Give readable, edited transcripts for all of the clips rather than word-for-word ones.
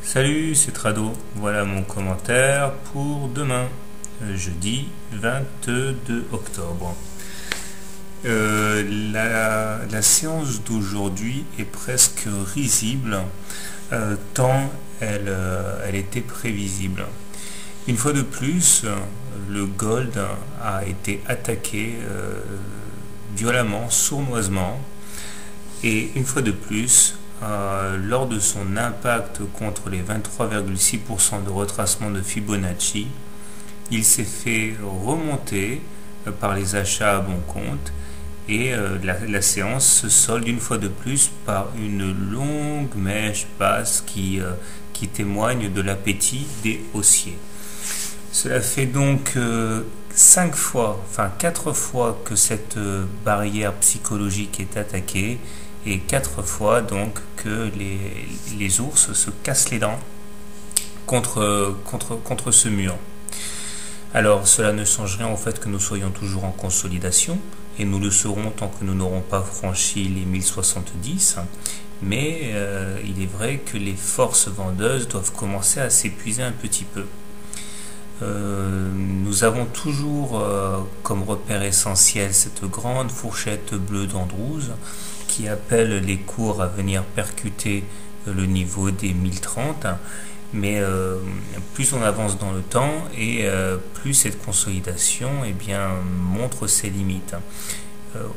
Salut, c'est Trado. Voilà mon commentaire pour demain, jeudi 22 octobre. La séance d'aujourd'hui est presque risible, tant elle était prévisible. Une fois de plus, le gold a été attaqué violemment, sournoisement, et une fois de plus, lors de son impact contre les 23,6% de retracement de Fibonacci, il s'est fait remonter par les achats à bon compte et la séance se solde une fois de plus par une longue mèche basse qui témoigne de l'appétit des haussiers. Cela fait donc 4 fois que cette barrière psychologique est attaquée, et 4 fois donc que les ours se cassent les dents contre ce mur. Alors cela ne change rien au fait que nous soyons toujours en consolidation, et nous le serons tant que nous n'aurons pas franchi les 1070, mais il est vrai que les forces vendeuses doivent commencer à s'épuiser un petit peu. Nous avons toujours comme repère essentiel cette grande fourchette bleue d'Andrews qui appelle les cours à venir percuter le niveau des 1030, mais plus on avance dans le temps et plus cette consolidation montre ses limites.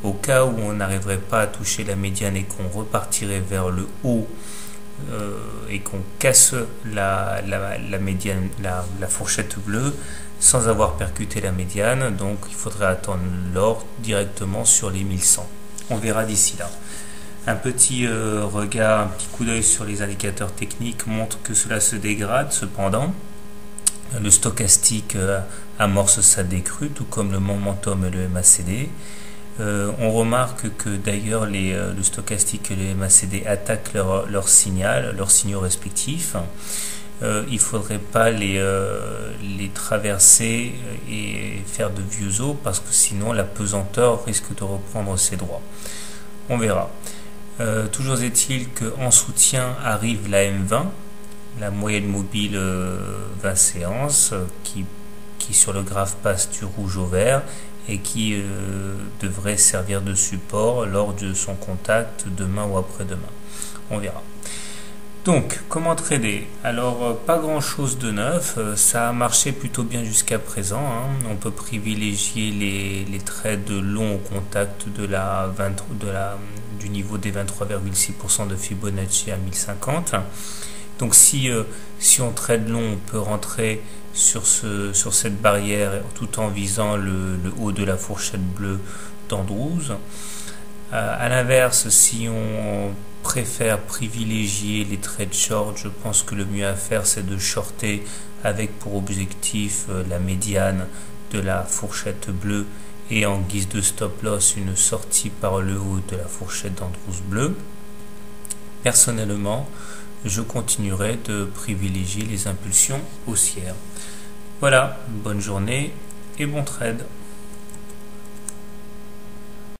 Au cas où on n'arriverait pas à toucher la médiane et qu'on repartirait vers le haut et qu'on casse la médiane, la fourchette bleue sans avoir percuté la médiane, donc il faudrait attendre l'or directement sur les 1100. On verra d'ici là. Un petit regard, un petit coup d'œil sur les indicateurs techniques montre que cela se dégrade. Cependant, le stochastique amorce sa décrue, tout comme le momentum et le MACD. On remarque que d'ailleurs le stochastique et le MACD attaquent leurs signaux respectifs. Il ne faudrait pas les traverser et faire de vieux os, parce que sinon la pesanteur risque de reprendre ses droits. On verra. Toujours est-il qu'en soutien arrive la M20, la moyenne mobile 20 séances, qui sur le graphe passe du rouge au vert et qui devrait servir de support lors de son contact demain ou après-demain. On verra. Donc, comment trader? Alors, pas grand-chose de neuf, ça a marché plutôt bien jusqu'à présent, hein. On peut privilégier les trades longs au contact du niveau des 23,6% de Fibonacci à 1050. Donc, si on trade long, on peut rentrer sur cette barrière tout en visant le haut de la fourchette bleue d'Andrews. À l'inverse, si on préfère privilégier les trades short, je pense que le mieux à faire c'est de shorter avec pour objectif la médiane de la fourchette bleue et en guise de stop loss une sortie par le haut de la fourchette d'Andrews bleue. Personnellement, je continuerai de privilégier les impulsions haussières. Voilà, bonne journée et bon trade.